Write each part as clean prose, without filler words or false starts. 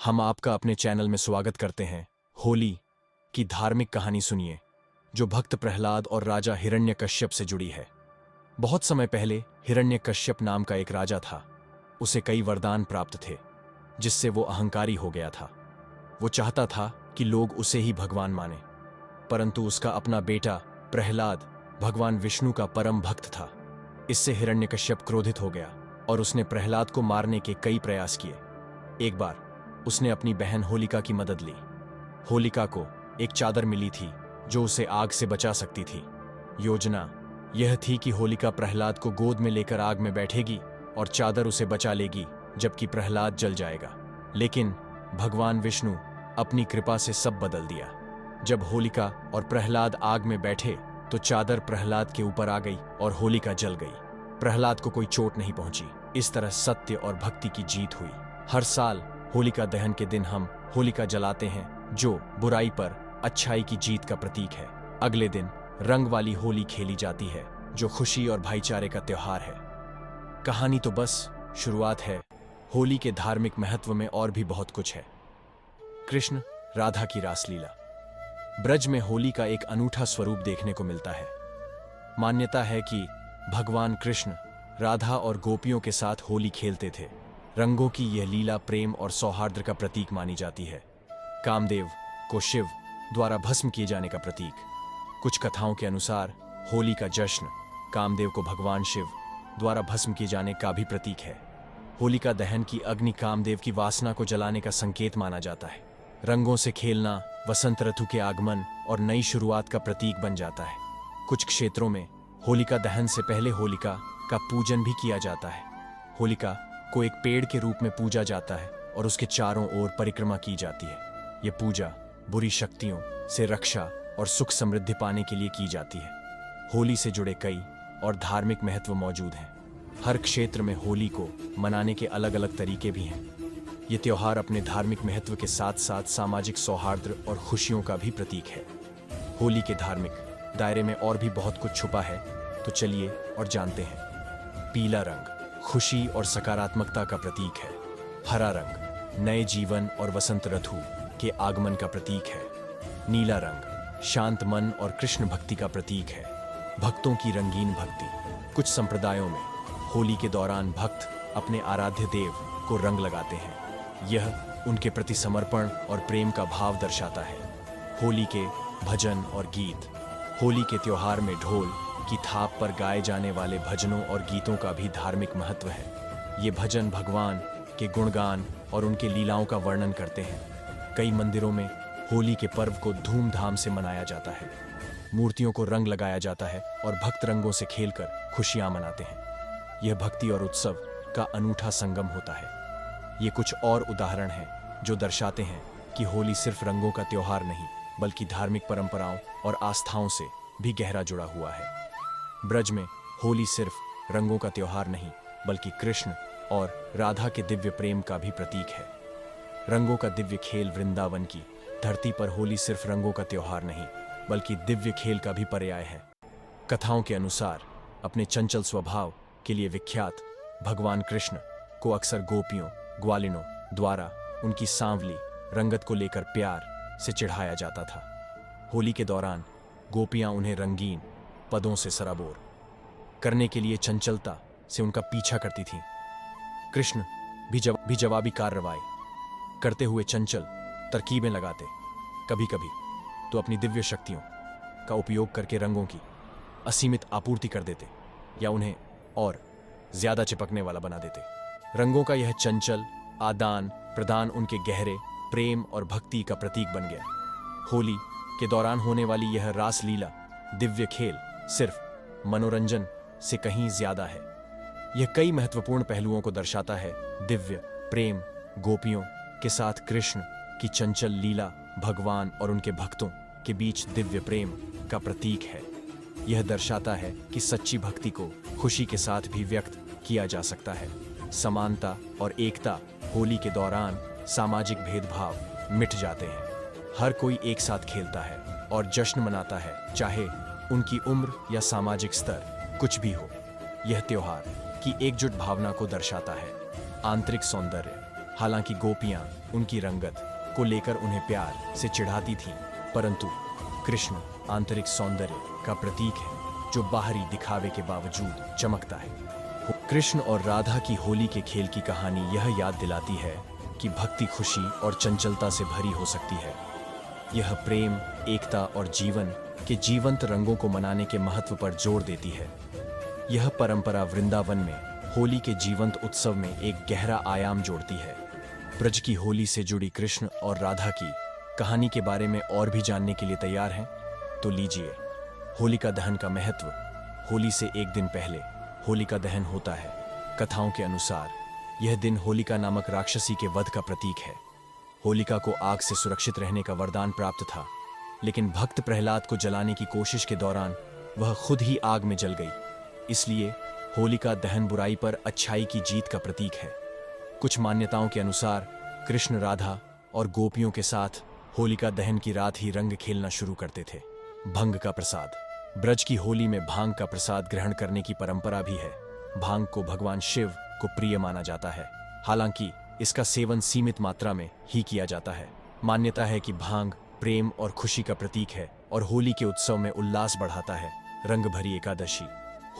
हम आपका अपने चैनल में स्वागत करते हैं। होली की धार्मिक कहानी सुनिए, जो भक्त प्रहलाद और राजा हिरण्यकश्यप से जुड़ी है। बहुत समय पहले हिरण्यकश्यप नाम का एक राजा था। उसे कई वरदान प्राप्त थे, जिससे वो अहंकारी हो गया था। वो चाहता था कि लोग उसे ही भगवान माने, परंतु उसका अपना बेटा प्रहलाद भगवान विष्णु का परम भक्त था। इससे हिरण्यकश्यप क्रोधित हो गया और उसने प्रहलाद को मारने के कई प्रयास किए। एक बार उसने अपनी बहन होलिका की मदद ली। होलिका को एक चादर मिली थी जो उसे आग से बचा सकती थी। योजना यह थी कि होलिका प्रहलाद को गोद में लेकर आग में बैठेगी और चादर उसे बचा लेगी, जबकि प्रहलाद जल जाएगा। लेकिन भगवान विष्णु अपनी कृपा से सब बदल दिया। जब होलिका और प्रहलाद आग में बैठे तो चादर प्रहलाद के ऊपर आ गई और होलिका जल गई। प्रहलाद को कोई चोट नहीं पहुंची। इस तरह सत्य और भक्ति की जीत हुई। हर साल होलिका दहन के दिन हम होलिका जलाते हैं, जो बुराई पर अच्छाई की जीत का प्रतीक है। अगले दिन रंग वाली होली खेली जाती है, जो खुशी और भाईचारे का त्योहार है। कहानी तो बस शुरुआत है। होली के धार्मिक महत्व में और भी बहुत कुछ है। कृष्ण राधा की रासलीला। ब्रज में होली का एक अनूठा स्वरूप देखने को मिलता है। मान्यता है कि भगवान कृष्ण राधा और गोपियों के साथ होली खेलते थे। रंगों की यह लीला प्रेम और सौहार्द का प्रतीक मानी जाती है। कामदेव को शिव द्वारा भस्म किए जाने का प्रतीक। कुछ कथाओं के अनुसार होली का जश्न कामदेव को भगवान शिव द्वारा भस्म किए जाने का भी प्रतीक है। होलिका दहन की अग्नि कामदेव की वासना को जलाने का संकेत माना जाता है। रंगों से खेलना वसंत ऋतु के आगमन और नई शुरुआत का प्रतीक बन जाता है। कुछ क्षेत्रों में होलिका दहन से पहले होलिका का पूजन भी किया जाता है। होलिका को एक पेड़ के रूप में पूजा जाता है और उसके चारों ओर परिक्रमा की जाती है। यह पूजा बुरी शक्तियों से रक्षा और सुख समृद्धि पाने के लिए की जाती है। होली से जुड़े कई और धार्मिक महत्व मौजूद हैं। हर क्षेत्र में होली को मनाने के अलग अलग तरीके भी हैं। ये त्योहार अपने धार्मिक महत्व के साथ साथ सामाजिक सौहार्द और खुशियों का भी प्रतीक है। होली के धार्मिक दायरे में और भी बहुत कुछ छुपा है, तो चलिए और जानते हैं। पीला रंग खुशी और सकारात्मकता का प्रतीक है। हरा रंग नए जीवन और वसंत ऋतु के आगमन का प्रतीक है। नीला रंग शांत मन और कृष्ण भक्ति का प्रतीक है। भक्तों की रंगीन भक्ति। कुछ संप्रदायों में होली के दौरान भक्त अपने आराध्य देव को रंग लगाते हैं। यह उनके प्रति समर्पण और प्रेम का भाव दर्शाता है। होली के भजन और गीत। होली के त्योहार में ढोल की थाप पर गाए जाने वाले भजनों और गीतों का भी धार्मिक महत्व है। ये भजन भगवान के गुणगान और उनके लीलाओं का वर्णन करते हैं। कई मंदिरों में होली के पर्व को धूमधाम से मनाया जाता है। मूर्तियों को रंग लगाया जाता है और भक्त रंगों से खेलकर खुशियां मनाते हैं। यह भक्ति और उत्सव का अनूठा संगम होता है। ये कुछ और उदाहरण हैं जो दर्शाते हैं कि होली सिर्फ रंगों का त्योहार नहीं, बल्कि धार्मिक परंपराओं और आस्थाओं से भी गहरा जुड़ा हुआ है। ब्रज में होली सिर्फ रंगों का त्योहार नहीं, बल्कि कृष्ण और राधा के दिव्य प्रेम का भी प्रतीक है। रंगों का दिव्य खेल। वृंदावन की धरती पर होली सिर्फ रंगों का त्योहार नहीं, बल्कि दिव्य खेल का भी पर्याय है। कथाओं के अनुसार अपने चंचल स्वभाव के लिए विख्यात भगवान कृष्ण को अक्सर गोपियों ग्वालिनों द्वारा उनकी सांवली रंगत को लेकर प्यार से चिढ़ाया जाता था। होली के दौरान गोपियां उन्हें रंगीन पदों से सराबोर करने के लिए चंचलता से उनका पीछा करती थीं। कृष्ण भी जवाबी कार्रवाई करते हुए चंचल तरकीबें लगाते। कभी कभी तो अपनी दिव्य शक्तियों का उपयोग करके रंगों की असीमित आपूर्ति कर देते या उन्हें और ज्यादा चिपकने वाला बना देते। रंगों का यह चंचल आदान प्रदान उनके गहरे प्रेम और भक्ति का प्रतीक बन गया। होली के दौरान होने वाली यह रासलीला दिव्य खेल सिर्फ मनोरंजन से कहीं ज्यादा है। यह कई महत्वपूर्ण पहलुओं को दर्शाता है। दिव्य प्रेम, गोपियों के साथ कृष्ण की चंचल लीला, भगवान और उनके भक्तों के बीच दिव्य प्रेम का प्रतीक है। यह दर्शाता है कि सच्ची भक्ति को खुशी के साथ भी व्यक्त किया जा सकता है। समानता और एकता। होली के दौरान सामाजिक भेदभाव मिट जाते हैं। हर कोई एक साथ खेलता है और जश्न मनाता है, चाहे उनकी उम्र या सामाजिक स्तर कुछ भी हो। यह त्योहार की एकजुट भावना को दर्शाता है। आंतरिक सौंदर्य। हालांकि गोपियां उनकी रंगत को लेकर उन्हें प्यार से चिढ़ाती थीं, परंतु कृष्ण आंतरिक सौंदर्य का प्रतीक है जो बाहरी दिखावे के बावजूद चमकता है। कृष्ण और राधा की होली के खेल की कहानी यह याद दिलाती है कि भक्ति खुशी और चंचलता से भरी हो सकती है। यह प्रेम, एकता और जीवन के जीवंत रंगों को मनाने के महत्व पर जोर देती है। यह परंपरा वृंदावन में होली के जीवंत उत्सव में एक गहरा आयाम जोड़ती है। ब्रज की होली से जुड़ी कृष्ण और राधा की कहानी के बारे में और भी जानने के लिए तैयार हैं? तो लीजिए। होलिका दहन का महत्व। होली से एक दिन पहले होलिका दहन होता है। कथाओं के अनुसार यह दिन होलिका नामक राक्षसी के वध का प्रतीक है। होलिका को आग से सुरक्षित रहने का वरदान प्राप्त था, लेकिन भक्त प्रहलाद को जलाने की कोशिश के दौरान वह खुद ही आग में जल गई। इसलिए होलिका दहन बुराई पर अच्छाई की जीत का प्रतीक है। कुछ मान्यताओं के अनुसार कृष्ण राधा और गोपियों के साथ होलिका दहन की रात ही रंग खेलना शुरू करते थे। भंग का प्रसाद। ब्रज की होली में भांग का प्रसाद ग्रहण करने की परंपरा भी है। भांग को भगवान शिव को प्रिय माना जाता है, हालांकि इसका सेवन सीमित मात्रा में ही किया जाता है। मान्यता है कि भांग प्रेम और खुशी का प्रतीक है और होली के उत्सव में उल्लास बढ़ाता है। रंग भरी एकादशी।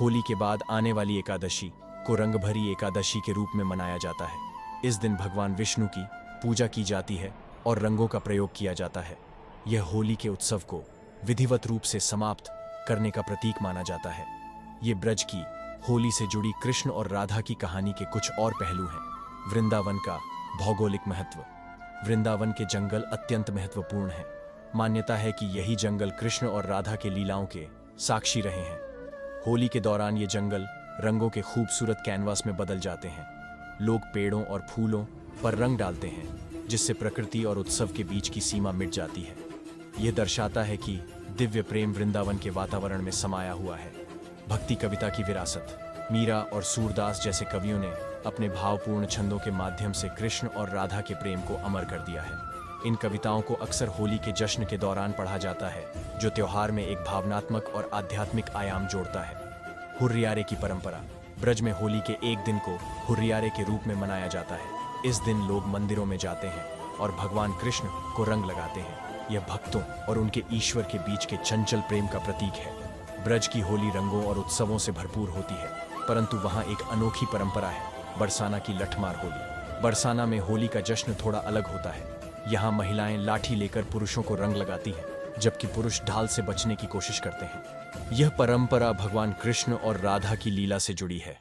होली के बाद आने वाली एकादशी को रंग भरी एकादशी के रूप में मनाया जाता है। इस दिन भगवान विष्णु की पूजा की जाती है और रंगों का प्रयोग किया जाता है। यह होली के उत्सव को विधिवत रूप से समाप्त करने का प्रतीक माना जाता है। ये ब्रज की होली से जुड़ी कृष्ण और राधा की कहानी के कुछ और पहलू हैं। वृंदावन का भौगोलिक महत्व। वृंदावन के जंगल अत्यंत महत्वपूर्ण हैं। मान्यता है कि यही जंगल कृष्ण और राधा के लीलाओं के साक्षी रहे हैं। होली के दौरान ये जंगल रंगों के खूबसूरत कैनवास में बदल जाते हैं। लोग पेड़ों और फूलों पर रंग डालते हैं, जिससे प्रकृति और उत्सव के बीच की सीमा मिट जाती है। यह दर्शाता है कि दिव्य प्रेम वृंदावन के वातावरण में समाया हुआ है। भक्ति कविता की विरासत। मीरा और सूरदास जैसे कवियों ने अपने भावपूर्ण छंदों के माध्यम से कृष्ण और राधा के प्रेम को अमर कर दिया है। इन कविताओं को अक्सर होली के जश्न के दौरान पढ़ा जाता है, जो त्योहार में एक भावनात्मक और आध्यात्मिक आयाम जोड़ता है। हुर्रियारे की परंपरा। ब्रज में होली के एक दिन को हुर्रियारे के रूप में मनाया जाता है। इस दिन लोग मंदिरों में जाते हैं और भगवान कृष्ण को रंग लगाते हैं। यह भक्तों और उनके ईश्वर के बीच के चंचल प्रेम का प्रतीक है। ब्रज की होली रंगों और उत्सवों से भरपूर होती है, परंतु वहाँ एक अनोखी परंपरा है, बरसाना की लठमार होली। बरसाना में होली का जश्न थोड़ा अलग होता है। यहाँ महिलाएं लाठी लेकर पुरुषों को रंग लगाती हैं, जबकि पुरुष ढाल से बचने की कोशिश करते हैं। यह परंपरा भगवान कृष्ण और राधा की लीला से जुड़ी है।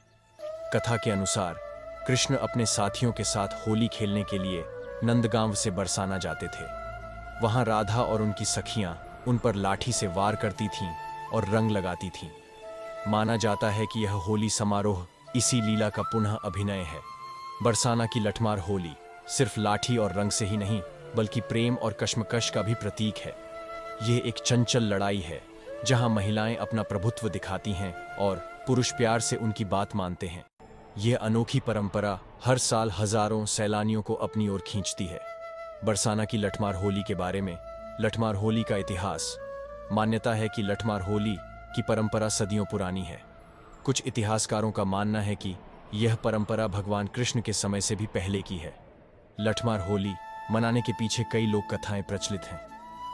कथा के अनुसार कृष्ण अपने साथियों के साथ होली खेलने के लिए नंदगांव से बरसाना जाते थे। वहां राधा और उनकी सखियां उन पर लाठी से वार करती थीं और रंग लगाती थीं। माना जाता है कि यह होली समारोह इसी लीला का पुनः अभिनय है। बरसाना की लठमार होली सिर्फ लाठी और रंग से ही नहीं, बल्कि प्रेम और कश्मकश का भी प्रतीक है। यह एक चंचल लड़ाई है, जहां महिलाएं अपना प्रभुत्व दिखाती हैं और पुरुष प्यार से उनकी बात मानते हैं। यह अनोखी परंपरा हर साल हजारों सैलानियों को अपनी ओर खींचती है। बरसाना की लठमार होली के बारे में। लठमार होली का इतिहास। मान्यता है कि लठमार होली की परंपरा सदियों पुरानी है। कुछ इतिहासकारों का मानना है कि यह परंपरा भगवान कृष्ण के समय से भी पहले की है। लठमार होली मनाने के पीछे कई लोक कथाएं प्रचलित हैं।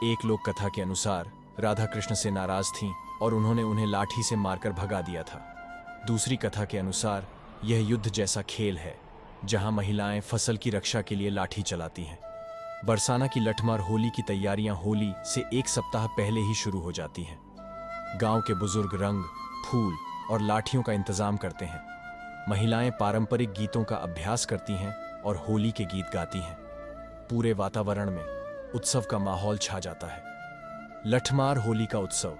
एक लोक कथा के अनुसार राधा कृष्ण से नाराज थीं और उन्होंने उन्हें लाठी से मारकर भगा दिया था। दूसरी कथा के अनुसार यह युद्ध जैसा खेल है, जहां महिलाएं फसल की रक्षा के लिए लाठी चलाती हैं। बरसाना की लठमार होली की तैयारियां होली से एक सप्ताह पहले ही शुरू हो जाती हैं। गांव के बुजुर्ग रंग, फूल और लाठियों का इंतजाम करते हैं। महिलाएं पारंपरिक गीतों का अभ्यास करती हैं और होली के गीत गाती हैं। पूरे वातावरण में उत्सव का माहौल छा जाता है। लठमार होली का उत्सव।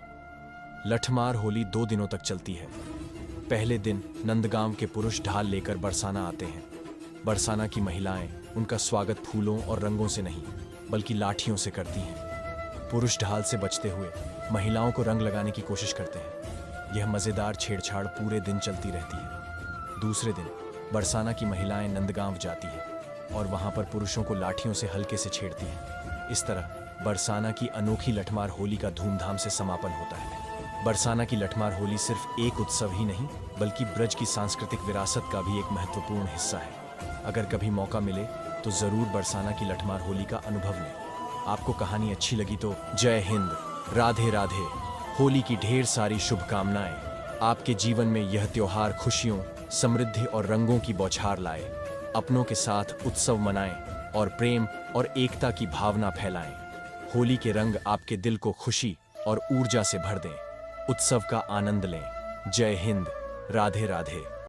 लठमार होली 2 दिनों तक चलती है। पहले दिन नंदगांव के पुरुष ढाल लेकर बरसाना आते हैं। बरसाना की महिलाएं उनका स्वागत फूलों और रंगों से नहीं, बल्कि लाठियों से करती हैं। पुरुष ढाल से बचते हुए महिलाओं को रंग लगाने की कोशिश करते हैं। यह मजेदार छेड़छाड़ पूरे दिन चलती रहती है। दूसरे दिन बरसाना की महिलाएं नंदगांव जाती हैं और वहां पर पुरुषों को लाठियों से हल्के से छेड़ती हैं। इस तरह बरसाना की अनोखी लठमार होली का धूमधाम से समापन होता है। बरसाना की लठमार होली सिर्फ एक उत्सव ही नहीं, बल्कि ब्रज की सांस्कृतिक विरासत का भी एक महत्वपूर्ण हिस्सा है। अगर कभी मौका मिले तो जरूर बरसाना की लठमार होली का अनुभव लें। आपको कहानी अच्छी लगी तो जय हिंद, राधे राधे। होली की ढेर सारी शुभकामनाएं। आपके जीवन में यह त्योहार खुशियों, समृद्धि और रंगों की बौछार लाए। अपनों के साथ उत्सव मनाएं और प्रेम और एकता की भावना फैलाएं। होली के रंग आपके दिल को खुशी और ऊर्जा से भर दें। उत्सव का आनंद लें। जय हिंद, राधे राधे।